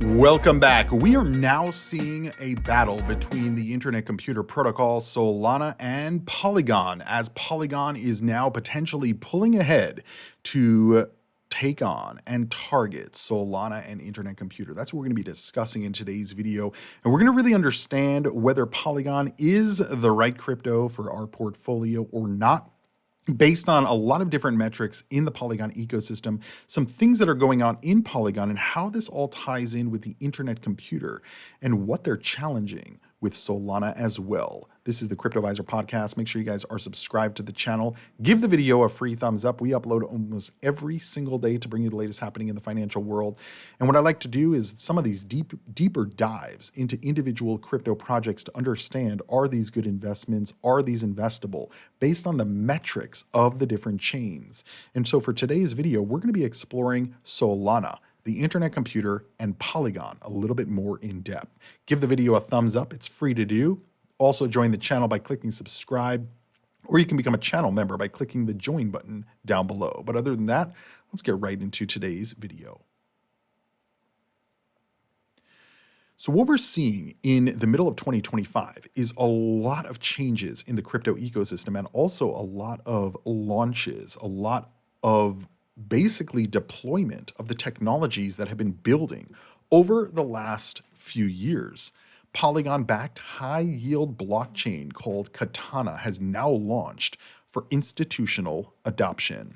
Welcome back. We are now seeing a battle between the Internet Computer Protocol, Solana, and Polygon, as Polygon is now potentially pulling ahead to take on and target Solana and Internet Computer. That's what we're going to be discussing in today's video. And we're going to really understand whether Polygon is the right crypto for our portfolio or not, based on a lot of different metrics in the Polygon ecosystem, some things that are going on in Polygon, and how this all ties in with the Internet Computer and what they're challenging with Solana as well. This is the Cryptoviser podcast. Make sure you guys are subscribed to the channel. Give the video a free thumbs up. We upload almost every single day to bring you the latest happening in the financial world. And what I like to do is some of these deeper dives into individual crypto projects to understand, are these good investments? Are these investable? Based on the metrics of the different chains. And so for today's video, we're going to be exploring Solana, the Internet Computer, and Polygon a little bit more in depth. Give the video a thumbs up. It's free to do. Also join the channel by clicking subscribe, or you can become a channel member by clicking the join button down below. But other than that, let's get right into today's video. So what we're seeing in the middle of 2025 is a lot of changes in the crypto ecosystem, and also a lot of launches, a lot of basically deployment of the technologies that have been building over the last few years. Polygon-backed high-yield blockchain called Katana has now launched for institutional adoption.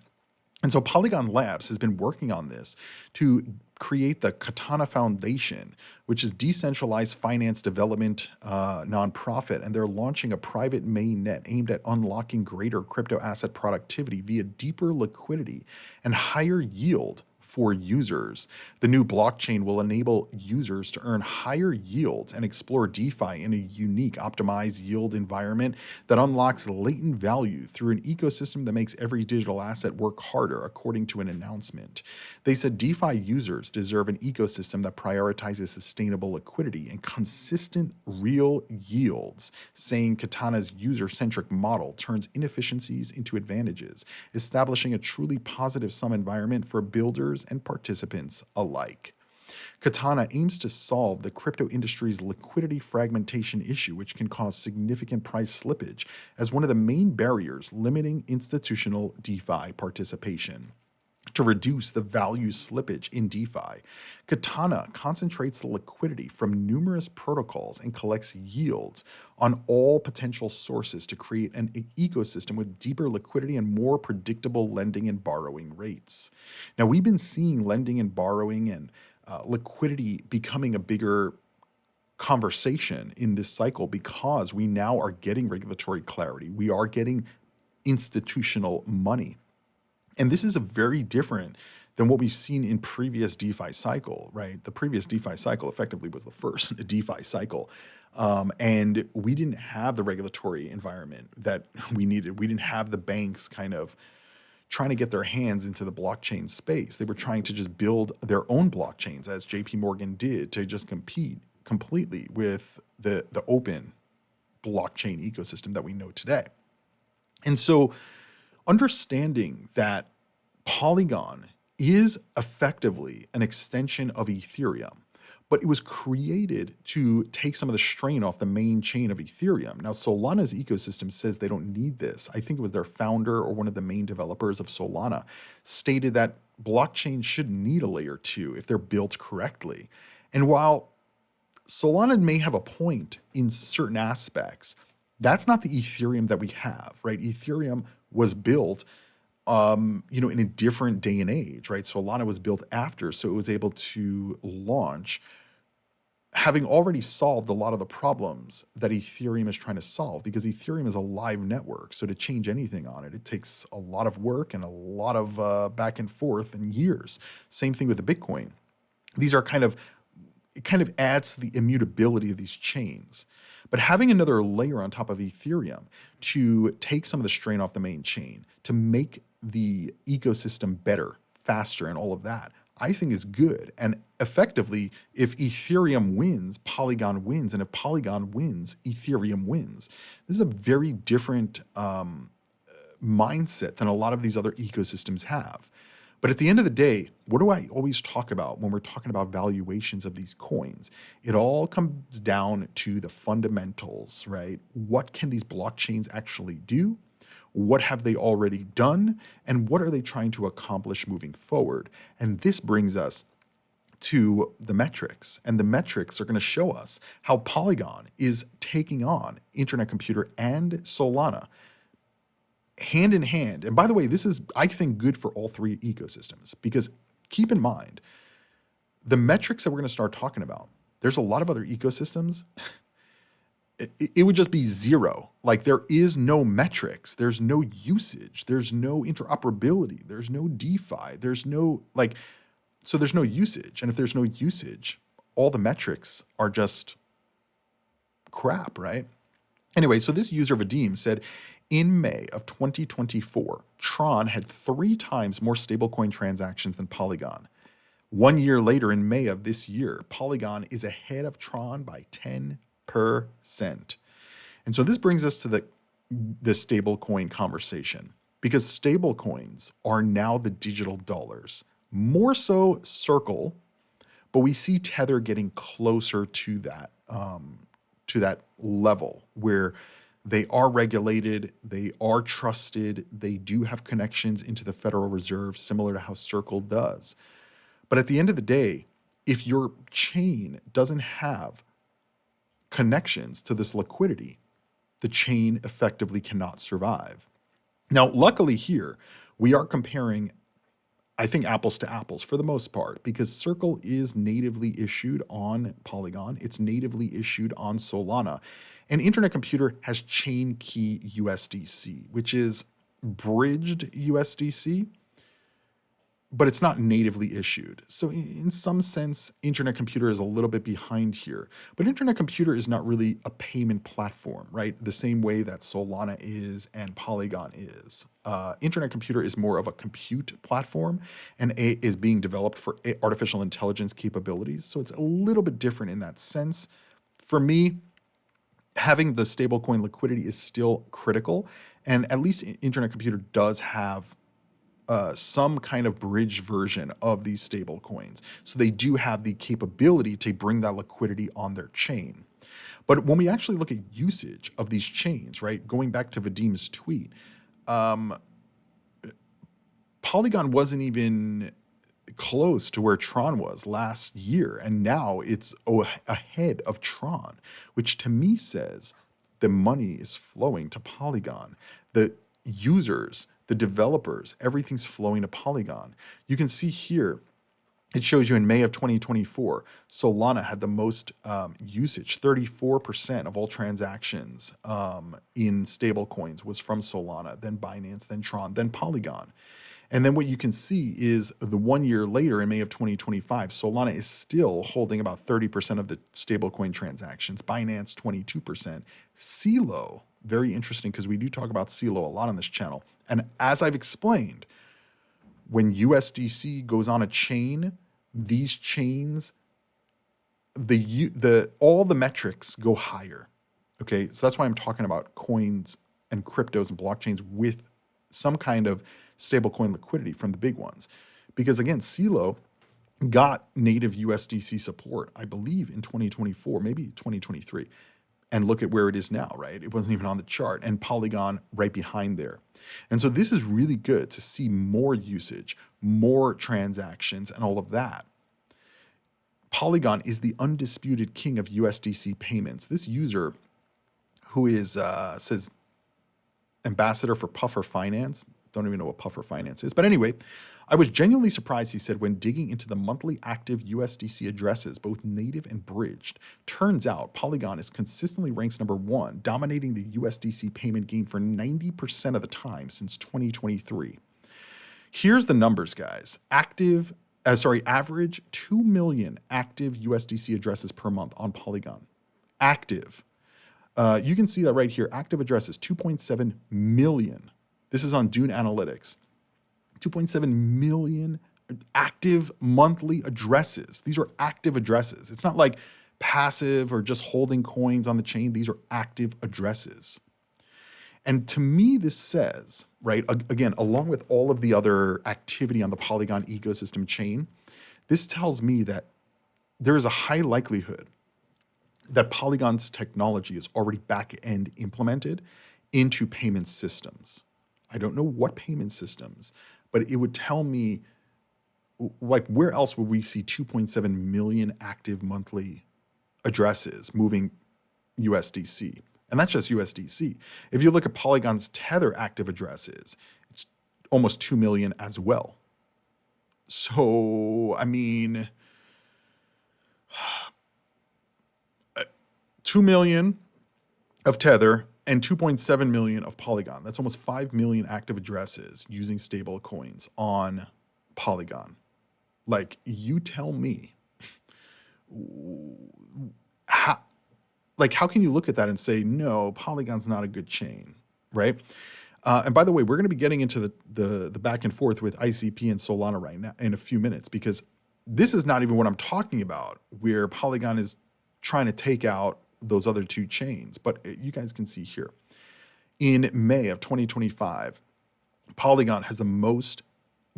And so Polygon Labs has been working on this to create the Katana Foundation, which is decentralized finance development nonprofit, and they're launching a private mainnet aimed at unlocking greater crypto asset productivity via deeper liquidity and higher yield for users. The new blockchain will enable users to earn higher yields and explore DeFi in a unique, optimized yield environment that unlocks latent value through an ecosystem that makes every digital asset work harder, according to an announcement. They said DeFi users deserve an ecosystem that prioritizes sustainable liquidity and consistent real yields, saying Katana's user-centric model turns inefficiencies into advantages, establishing a truly positive sum environment for builders and participants alike. Katana aims to solve the crypto industry's liquidity fragmentation issue, which can cause significant price slippage as one of the main barriers limiting institutional DeFi participation. To reduce the value slippage in DeFi, Katana concentrates the liquidity from numerous protocols and collects yields on all potential sources to create an ecosystem with deeper liquidity and more predictable lending and borrowing rates. Now, we've been seeing lending and borrowing and liquidity becoming a bigger conversation in this cycle because we now are getting regulatory clarity. We are getting institutional money. And this is a very different than what we've seen in previous DeFi cycle, right? The previous DeFi cycle effectively was the first DeFi cycle. And we didn't have the regulatory environment that we needed. We didn't have the banks kind of trying to get their hands into the blockchain space. They were trying to just build their own blockchains, as JP Morgan did, to just compete completely with the open blockchain ecosystem that we know today. And so understanding that Polygon is effectively an extension of Ethereum, but it was created to take some of the strain off the main chain of Ethereum. Now, Solana's ecosystem says they don't need this. I think it was their founder or one of the main developers of Solana stated that blockchain shouldn't need a layer 2 if they're built correctly. And while Solana may have a point in certain aspects, that's not the Ethereum that we have, right? Ethereum was built, in a different day and age, right? Solana was built after, so it was able to launch having already solved a lot of the problems that Ethereum is trying to solve, because Ethereum is a live network. So to change anything on it, it takes a lot of work and a lot of back and forth and years. Same thing with the Bitcoin. These are it kind of adds to the immutability of these chains. But having another layer on top of Ethereum to take some of the strain off the main chain, to make the ecosystem better, faster, and all of that, I think is good. And effectively, if Ethereum wins, Polygon wins. And if Polygon wins, Ethereum wins. This is a very different mindset than a lot of these other ecosystems have. But at the end of the day, what do I always talk about when we're talking about valuations of these coins? It all comes down to the fundamentals, right? What can these blockchains actually do? What have they already done? And what are they trying to accomplish moving forward? And this brings us to the metrics. And the metrics are going to show us how Polygon is taking on Internet Computer and Solana hand in hand. And by the way, this is, I think, good for all three ecosystems because keep in mind, the metrics that we're going to start talking about, there's a lot of other ecosystems. It would just be zero. Like there is no metrics, there's no usage, there's no interoperability, there's no DeFi, there's no like, so there's no usage. And if there's no usage, all the metrics are just crap, right? Anyway, so this user Vadim said in May of 2024, Tron had 3 times more stablecoin transactions than Polygon. 1 year later, in May of this year, Polygon is ahead of Tron by 10%. And so this brings us to the stablecoin conversation because stablecoins are now the digital dollars, more so Circle, but we see Tether getting closer to that level where they are regulated, they are trusted, they do have connections into the Federal Reserve, similar to how Circle does. But at the end of the day, if your chain doesn't have connections to this liquidity, the chain effectively cannot survive. Now, luckily here, we are comparing, I think, apples to apples for the most part, because Circle is natively issued on Polygon. It's natively issued on Solana. And Internet Computer has chain key USDC, which is bridged USDC, but it's not natively issued. So in some sense, Internet Computer is a little bit behind here. But Internet Computer is not really a payment platform, right? The same way that Solana is and Polygon is. Internet Computer is more of a compute platform and is being developed for artificial intelligence capabilities. So it's a little bit different in that sense. For me, having the stablecoin liquidity is still critical. And at least Internet Computer does have some kind of bridge version of these stable coins. So they do have the capability to bring that liquidity on their chain. But when we actually look at usage of these chains, right, going back to Vadim's tweet, Polygon wasn't even close to where Tron was last year. And now it's ahead of Tron, which to me says the money is flowing to Polygon. The users, the developers, everything's flowing to Polygon. You can see here, it shows you in May of 2024, Solana had the most usage. 34% of all transactions in stablecoins was from Solana, then Binance, then Tron, then Polygon. And then what you can see is the 1 year later in May of 2025, Solana is still holding about 30% of the stablecoin transactions, Binance 22%, CeeLo, very interesting because we do talk about CeeLo a lot on this channel. And as I've explained, when USDC goes on a chain, these chains, all the metrics go higher. Okay, so that's why I'm talking about coins and cryptos and blockchains with some kind of stablecoin liquidity from the big ones. Because again, CeeLo got native USDC support, I believe, in 2024, maybe 2023. And look at where it is now, right? It wasn't even on the chart. And Polygon right behind there. And so this is really good to see more usage, more transactions, and all of that. Polygon is the undisputed king of USDC payments. This user, who is says ambassador for Puffer Finance, don't even know what Puffer Finance is. But anyway, I was genuinely surprised, he said, when digging into the monthly active USDC addresses, both native and bridged. Turns out Polygon is consistently ranks number 1, dominating the USDC payment game for 90% of the time since 2023. Here's the numbers, guys. Average 2 million active USDC addresses per month on Polygon. Active. You can see that right here. Active addresses, 2.7 million. This is on Dune Analytics. 2.7 million active monthly addresses. These are active addresses. It's not like passive or just holding coins on the chain. These are active addresses. And to me, this says, right, again, along with all of the other activity on the Polygon ecosystem chain, this tells me that there is a high likelihood that Polygon's technology is already back-end implemented into payment systems. I don't know what payment systems, but it would tell me, like, where else would we see 2.7 million active monthly addresses moving USDC? And that's just USDC. If you look at Polygon's Tether active addresses, it's almost 2 million as well. So, I mean, 2 million of Tether and 2.7 million of Polygon. That's almost 5 million active addresses using stable coins on Polygon. Like, you tell me, how, how can you look at that and say, no, Polygon's not a good chain, right? And by the way, we're going to be getting into the back and forth with ICP and Solana right now in a few minutes, because this is not even what I'm talking about, where Polygon is trying to take out those other two chains. But you guys can see here, in May of 2025, Polygon has the most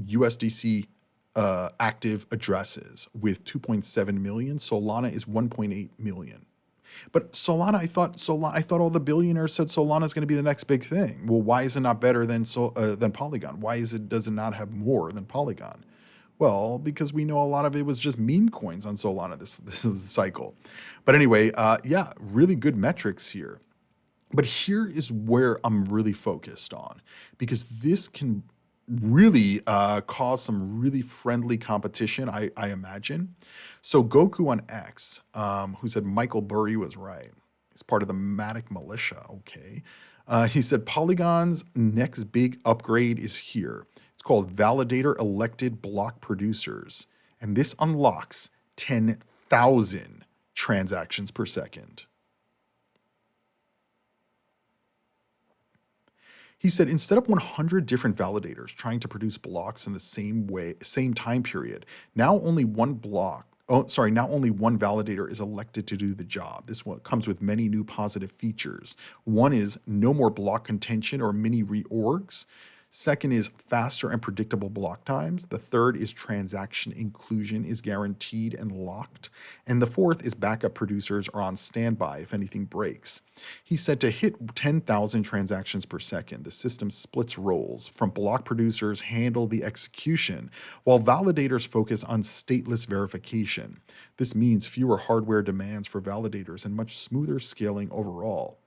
USDC active addresses with 2.7 million. Solana is 1.8 million. But Solana, I thought all the billionaires said Solana is going to be the next big thing. Well, why is it not better than Polygon? Why does it not have more than Polygon? Well, because we know a lot of it was just meme coins on Solana this cycle. But anyway, yeah, really good metrics here. But here is where I'm really focused on, because this can really cause some really friendly competition, I imagine. So Goku on X, who said Michael Burry was right. He's part of the Matic militia, okay. He said Polygon's next big upgrade is here. It's called Validator Elected Block Producers. And this unlocks 10,000 transactions per second. He said, instead of 100 different validators trying to produce blocks in the same time period, now only one validator is elected to do the job. This one comes with many new positive features. One is no more block contention or mini reorgs. Second is faster and predictable block times. The third is transaction inclusion is guaranteed and locked. And the fourth is backup producers are on standby if anything breaks. He said to hit 10,000 transactions per second, the system splits roles. From block producers handle the execution, while validators focus on stateless verification. This means fewer hardware demands for validators and much smoother scaling overall.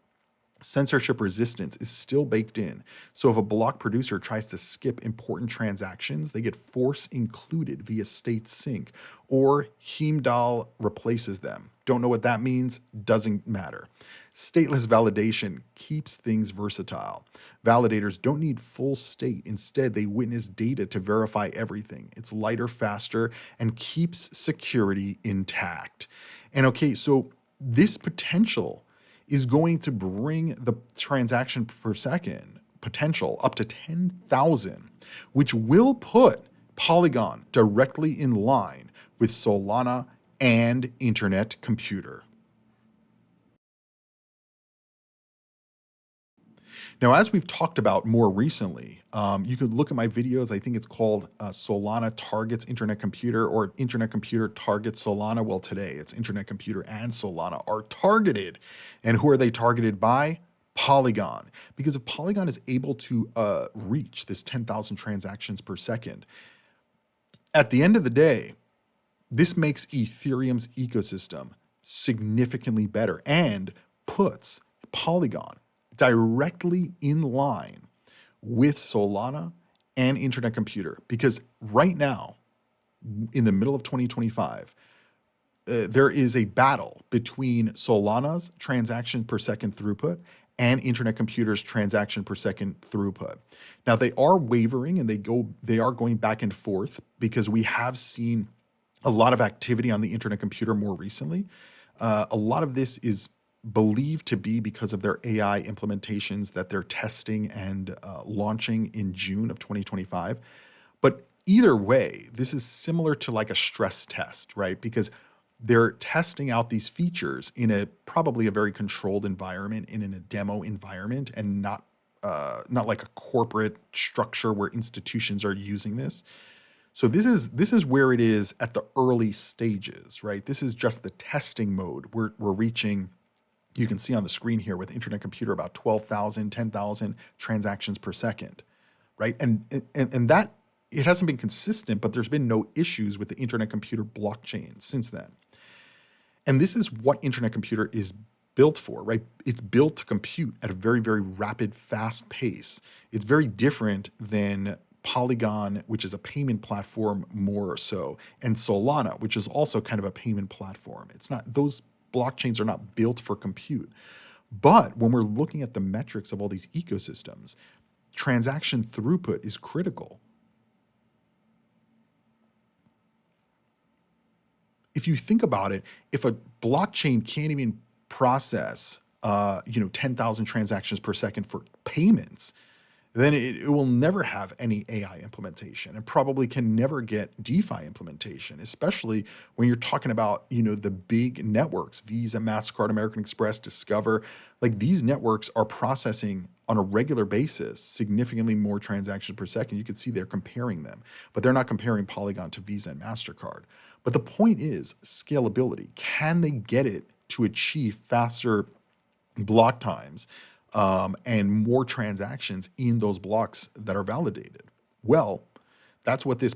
Censorship resistance is still baked in, so if a block producer tries to skip important transactions, they get force included via state sync, or Heimdall replaces them. Don't know what that means? Doesn't matter. Stateless validation keeps things versatile. Validators don't need full state. Instead, they witness data to verify everything. It's lighter, faster, and keeps security intact. And okay, so this potential is going to bring the transaction per second potential up to 10,000, which will put Polygon directly in line with Solana and Internet Computer. Now, as we've talked about more recently, you could look at my videos. I think it's called Solana Targets Internet Computer, or Internet Computer Targets Solana. Well, today it's Internet Computer and Solana are targeted. And who are they targeted by? Polygon. Because if Polygon is able to reach this 10,000 transactions per second, at the end of the day, this makes Ethereum's ecosystem significantly better and puts Polygon directly in line with Solana and Internet Computer. Because right now, in the middle of 2025, there is a battle between Solana's transaction per second throughput and Internet Computer's transaction per second throughput. Now, they are wavering and they are going back and forth, because we have seen a lot of activity on the Internet Computer more recently. A lot of this is believed to be because of their AI implementations that they're testing and launching in June of 2025. But either way, this is similar to like a stress test, right? Because they're testing out these features in probably a very controlled environment, in a demo environment, and not not like a corporate structure where institutions are using this. So this is where it is at the early stages, right? This is just the testing mode. We're reaching, you can see on the screen here with Internet Computer, about 12,000, 10,000 transactions per second, right? And that, it hasn't been consistent, but there's been no issues with the Internet Computer blockchain since then. And this is what Internet Computer is built for, right? It's built to compute at a very, very rapid, fast pace. It's very different than Polygon, which is a payment platform more so, and Solana, which is also kind of a payment platform. It's not, those blockchains are not built for compute. But when we're looking at the metrics of all these ecosystems, transaction throughput is critical. If you think about it, if a blockchain can't even process, 10,000 transactions per second for payments, then it will never have any AI implementation and probably can never get DeFi implementation, especially when you're talking about, the big networks, Visa, MasterCard, American Express, Discover. Like, these networks are processing on a regular basis significantly more transactions per second. You can see they're comparing them, but they're not comparing Polygon to Visa and MasterCard. But the point is scalability. Can they get it to achieve faster block times, and more transactions in those blocks that are validated? Well, that's what this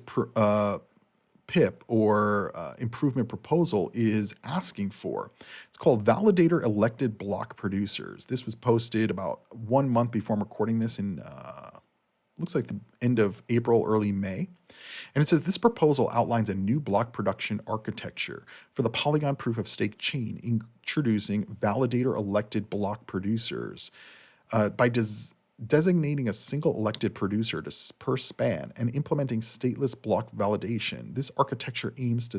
PIP, or improvement proposal, is asking for. It's called Validator Elected Block Producers. This was posted about 1 month before I'm recording this, in looks like the end of April, early May. And it says this proposal outlines a new block production architecture for the Polygon proof of stake chain, introducing validator elected block producers by designating a single elected producer per span and implementing stateless block validation. This architecture aims to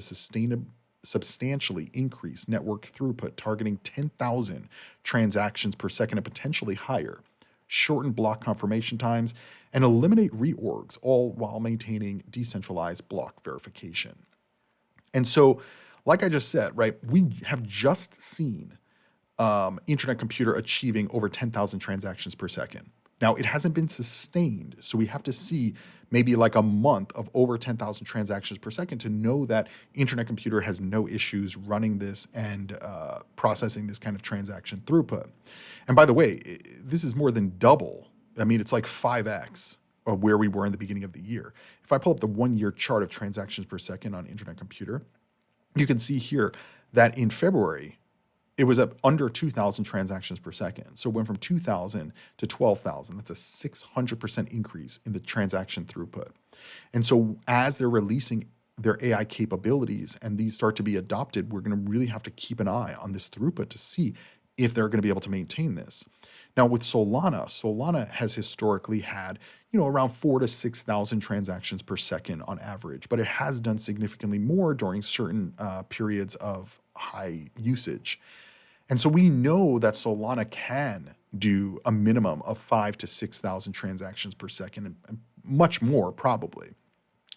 substantially increase network throughput, targeting 10,000 transactions per second and potentially higher, shorten block confirmation times, and eliminate reorgs, all while maintaining decentralized block verification. And so, like I just said, right, we have just seen Internet Computer achieving over 10,000 transactions per second. Now, it hasn't been sustained, so we have to see maybe like a month of over 10,000 transactions per second to know that Internet Computer has no issues running this and processing this kind of transaction throughput. And by the way, this is more than double. I mean, it's like 5x of where we were in the beginning of the year. If I pull up the 1-year chart of transactions per second on Internet Computer, you can see here that in February, it was up under 2,000 transactions per second. So it went from 2,000 to 12,000. That's a 600% increase in the transaction throughput. And so as they're releasing their AI capabilities and these start to be adopted, we're going to really have to keep an eye on this throughput to see if they're going to be able to maintain this. Now, with Solana has historically had, around 4,000 to 6,000 transactions per second on average, but it has done significantly more during certain periods of high usage. And so we know that Solana can do a minimum of 5,000 to 6,000 transactions per second, and much more probably.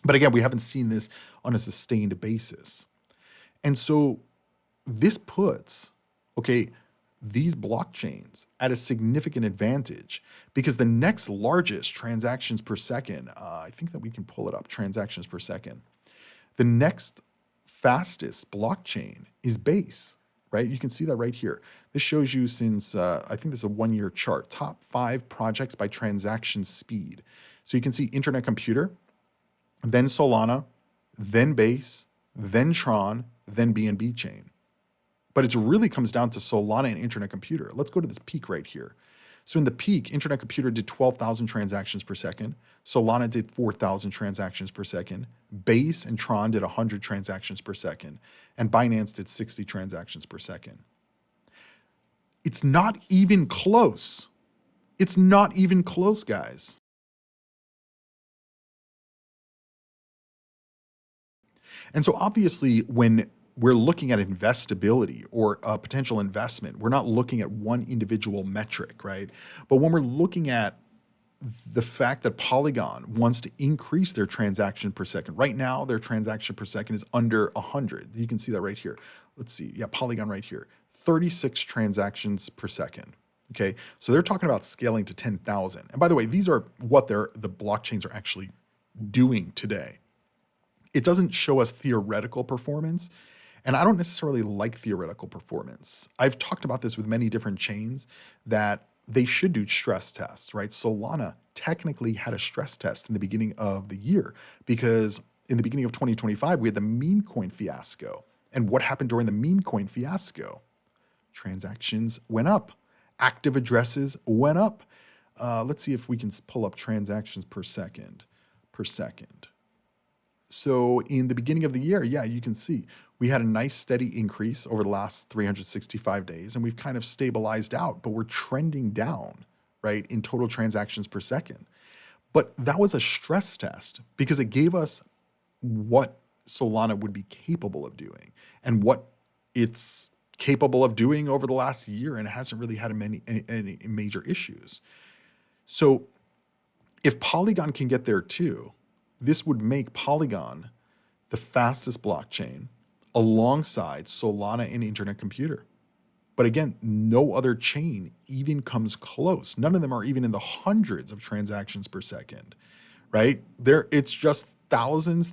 But again, we haven't seen this on a sustained basis. And so this puts, these blockchains at a significant advantage, because the next largest transactions per second, I think that we can pull it up, transactions per second. The next fastest blockchain is Base, right? You can see that right here. This shows you since, I think this is a 1-year chart, top 5 projects by transaction speed. So you can see Internet Computer, then Solana, then Base, then Tron, then BNB Chain. But it really comes down to Solana and Internet Computer. Let's go to this peak right here. So in the peak, Internet Computer did 12,000 transactions per second. Solana did 4,000 transactions per second. Base and Tron did 100 transactions per second. And Binance did 60 transactions per second. It's not even close. It's not even close, guys. And so obviously, when we're looking at investability or a potential investment, we're not looking at one individual metric, right? But when we're looking at the fact that Polygon wants to increase their transaction per second, right now their transaction per second is under 100. You can see that right here. Let's see. Yeah, Polygon right here. 36 transactions per second. Okay, so they're talking about scaling to 10,000. And by the way, these are what the blockchains are actually doing today. It doesn't show us theoretical performance, and I don't necessarily like theoretical performance. I've talked about this with many different chains that they should do stress tests, right? Solana technically had a stress test in the beginning of the year because in the beginning of 2025, we had the meme coin fiasco. And what happened during the meme coin fiasco? Transactions went up, active addresses went up. Let's see if we can pull up transactions per second. So in the beginning of the year, yeah, you can see we had a nice steady increase over the last 365 days, and we've kind of stabilized out, but we're trending down, right, in total transactions per second. But that was a stress test because it gave us what Solana would be capable of doing and what it's capable of doing over the last year, and it hasn't really had any major issues. So if Polygon can get there too, this would make Polygon the fastest blockchain alongside Solana and Internet Computer. But again, no other chain even comes close. None of them are even in the hundreds of transactions per second, right? It's just thousands,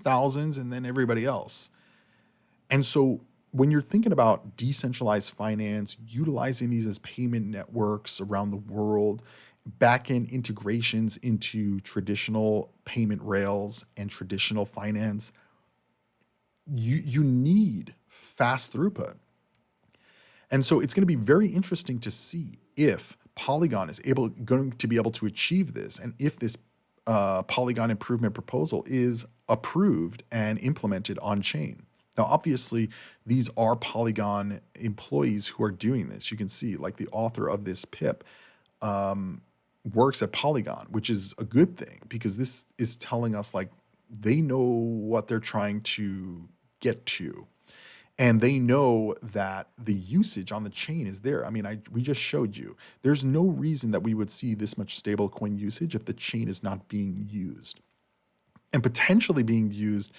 and then everybody else. And so when you're thinking about decentralized finance, utilizing these as payment networks around the world, backend integrations into traditional payment rails and traditional finance, you need fast throughput. And so it's going to be very interesting to see if Polygon is going to be able to achieve this, and if this Polygon improvement proposal is approved and implemented on chain. Now, obviously, these are Polygon employees who are doing this. You can see, like, the author of this PIP works at Polygon, which is a good thing because this is telling us, like, they know what they're trying to get to. And they know that the usage on the chain is there. I mean, we just showed you. There's no reason that we would see this much stablecoin usage if the chain is not being used, and potentially being used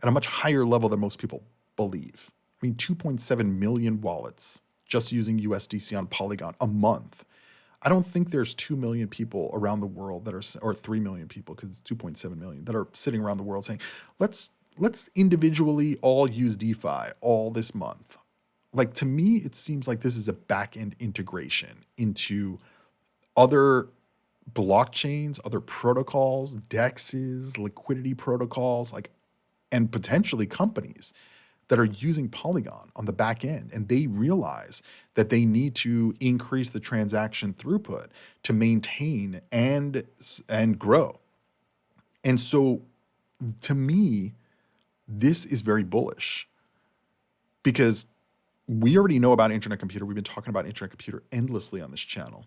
at a much higher level than most people believe. I mean, 2.7 million wallets just using USDC on Polygon a month. I don't think there's 2 million people around the world that are, or 3 million people, because it's 2.7 million, that are sitting around the world saying, let's individually all use DeFi all this month. Like, to me, it seems like this is a back-end integration into other blockchains, other protocols, DEXs, liquidity protocols, like, and potentially companies that are using Polygon on the back end. And they realize that they need to increase the transaction throughput to maintain and grow. And so, to me, this is very bullish because we already know about Internet Computer. We've been talking about Internet Computer endlessly on this channel.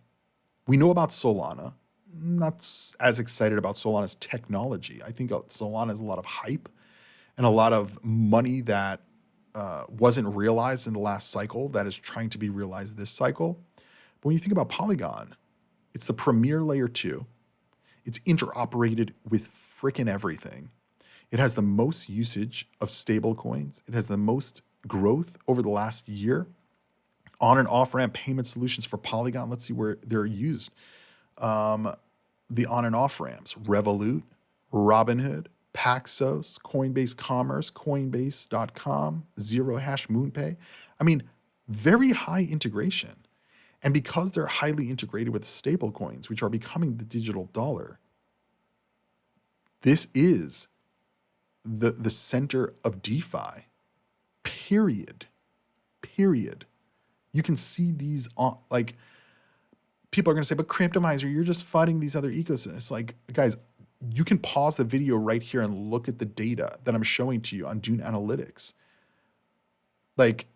We know about Solana. I'm not as excited about Solana's technology. I think Solana has a lot of hype and a lot of money that wasn't realized in the last cycle that is trying to be realized this cycle. But when you think about Polygon, it's the premier layer 2. It's interoperated with freaking everything. It has the most usage of stable coins. It has the most growth over the last year. On and off ramp payment solutions for Polygon. Let's see where they're used. The on and off ramps: Revolut, Robinhood, Paxos, Coinbase Commerce, Coinbase.com, Zero Hash, MoonPay. I mean, very high integration. And because they're highly integrated with stable coins, which are becoming the digital dollar, this is the center of DeFi, period. You can see these on, like, people are going to say, but Cryptoviser, you're just fighting these other ecosystems. It's like, guys, you can pause the video right here and look at the data that I'm showing to you on Dune Analytics. Like,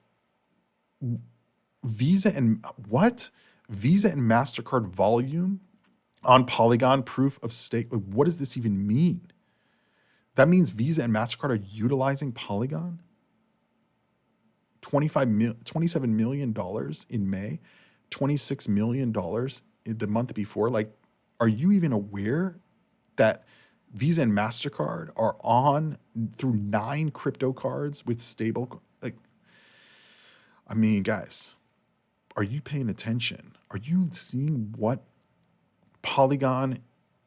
Visa and MasterCard volume on Polygon proof of stake. Like, what does this even mean? That means Visa and MasterCard are utilizing Polygon? $27 million in May, $26 million the month before. Like, are you even aware that Visa and MasterCard are on through 9 crypto cards with stable? Like, I mean, guys, are you paying attention? Are you seeing what Polygon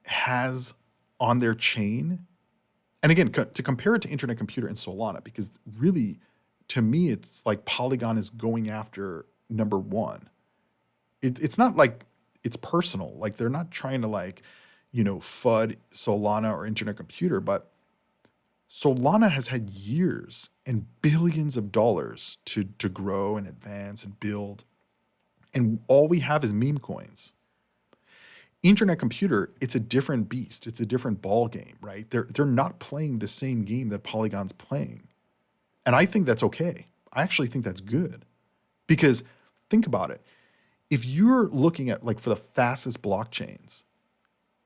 has on their chain? And again, to compare it to Internet Computer and Solana, because really, to me, it's like Polygon is going after number one. It's not like it's personal. Like they're not trying to FUD Solana or Internet Computer, but Solana has had years and billions of dollars to grow and advance and build. And all we have is meme coins. Internet Computer, it's a different beast. It's a different ball game, right? They're not playing the same game that Polygon's playing. And I think that's okay. I actually think that's good. Because think about it. If you're looking at for the fastest blockchains,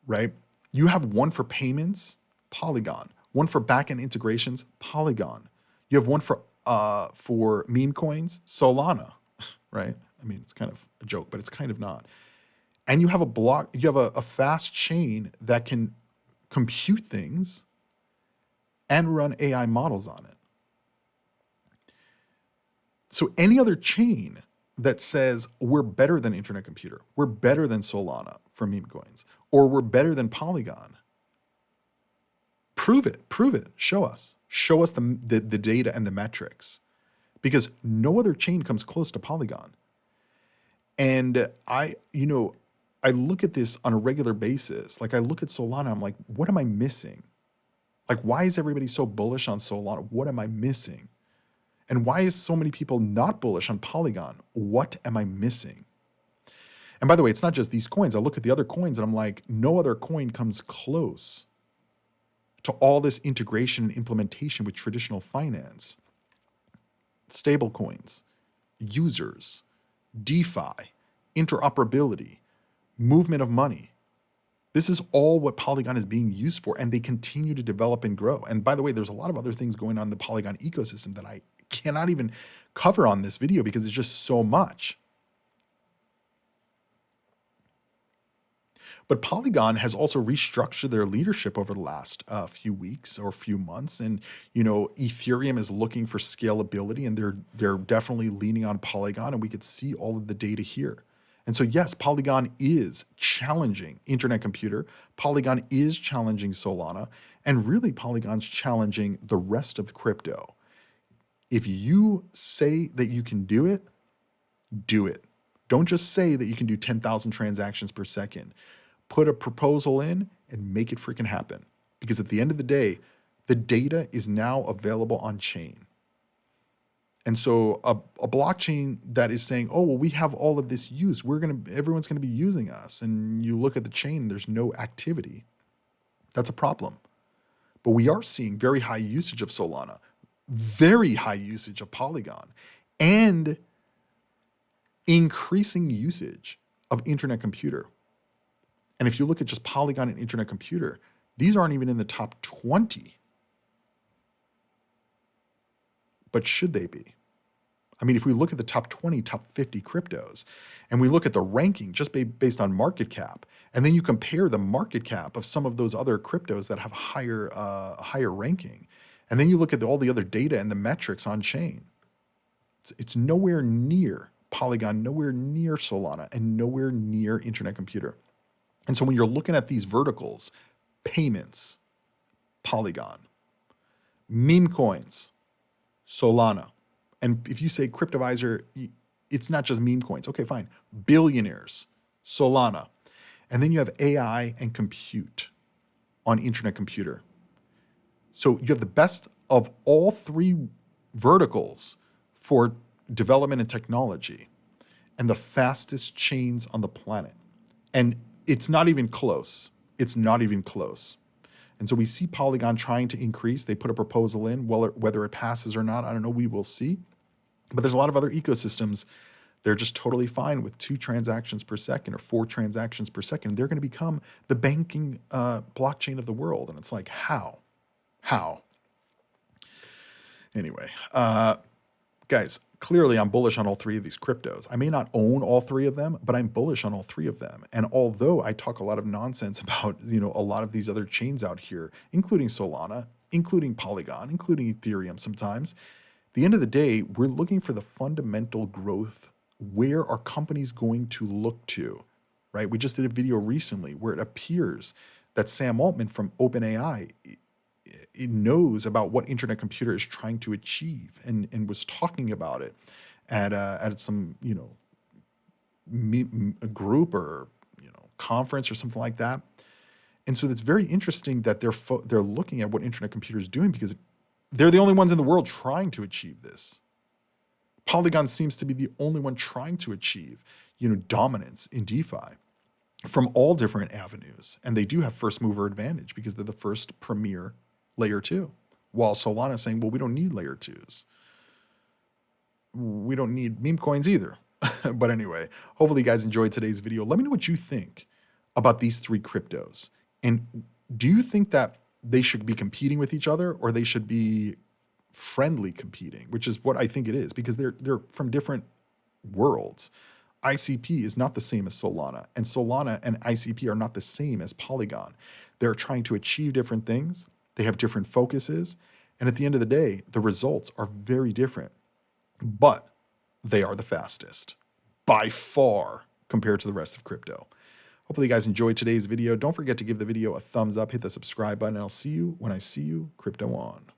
right? You have one for payments, Polygon. One for backend integrations, Polygon. You have one for meme coins, Solana, right? I mean, it's kind of a joke, but it's kind of not. And you have a fast chain that can compute things and run AI models on it. So any other chain that says we're better than Internet Computer, we're better than Solana for meme coins, or we're better than Polygon, prove it, show us the data and the metrics, because no other chain comes close to Polygon. And I look at this on a regular basis. Like I look at Solana, I'm like, what am I missing? Like, why is everybody so bullish on Solana? What am I missing? And why is so many people not bullish on Polygon? What am I missing? And by the way, it's not just these coins. I look at the other coins and I'm like, no other coin comes close to all this integration and implementation with traditional finance, stable coins, users, DeFi, interoperability, movement of money. This is all what Polygon is being used for, and they continue to develop and grow. And by the way, there's a lot of other things going on in the Polygon ecosystem that I cannot even cover on this video because it's just so much. But Polygon has also restructured their leadership over the last few weeks or few months. And, Ethereum is looking for scalability, and they're definitely leaning on Polygon, and we could see all of the data here. And so, yes, Polygon is challenging Internet Computer. Polygon is challenging Solana. And really, Polygon's challenging the rest of crypto. If you say that you can do it, do it. Don't just say that you can do 10,000 transactions per second. Put a proposal in and make it freaking happen. Because at the end of the day, the data is now available on chain. And so a blockchain that is saying, oh, well, we have all of this use. Everyone's going to be using us. And you look at the chain, there's no activity. That's a problem. But we are seeing very high usage of Solana, very high usage of Polygon, and increasing usage of Internet Computer. And if you look at just Polygon and Internet Computer, these aren't even in the top 20. But should they be? I mean, if we look at the top 20, top 50 cryptos, and we look at the ranking just based on market cap, and then you compare the market cap of some of those other cryptos that have higher ranking, and then you look at all the other data and the metrics on chain, it's nowhere near Polygon, nowhere near Solana, and nowhere near Internet Computer. And so when you're looking at these verticals, payments, Polygon, meme coins, Solana. And if you say Cryptoviser, it's not just meme coins. Okay, fine. Billionaires, Solana. And then you have AI and compute on Internet Computer. So you have the best of all three verticals for development and technology, and the fastest chains on the planet. And it's not even close. It's not even close. And so we see Polygon trying to increase. They put a proposal in. Whether it passes or not, I don't know. We will see. But there's a lot of other ecosystems. They're just totally fine with 2 transactions per second or 4 transactions per second. They're going to become the banking blockchain of the world. And it's like, how? Anyway, guys, clearly I'm bullish on all 3 of these cryptos. I may not own all 3 of them, but I'm bullish on all 3 of them. And although I talk a lot of nonsense about, a lot of these other chains out here, including Solana, including Polygon, including Ethereum sometimes, at the end of the day, we're looking for the fundamental growth where are companies going to look to, right? We just did a video recently where it appears that Sam Altman from OpenAI it knows about what Internet Computer is trying to achieve and was talking about it at some, a group or, conference or something like that. And so it's very interesting that they're looking at what Internet Computer is doing because they're the only ones in the world trying to achieve this. Polygon seems to be the only one trying to achieve, dominance in DeFi from all different avenues. And they do have first mover advantage because they're the first premier layer 2. While Solana is saying, well, we don't need layer 2s. We don't need meme coins either. But anyway, hopefully you guys enjoyed today's video. Let me know what you think about these 3 cryptos. And do you think that they should be competing with each other or they should be friendly competing, which is what I think it is because they're from different worlds. ICP is not the same as Solana, and Solana and ICP are not the same as Polygon. They're trying to achieve different things. They have different focuses. And at the end of the day, the results are very different, but they are the fastest by far compared to the rest of crypto. Hopefully you guys enjoyed today's video. Don't forget to give the video a thumbs up, hit the subscribe button, and I'll see you when I see you crypto on.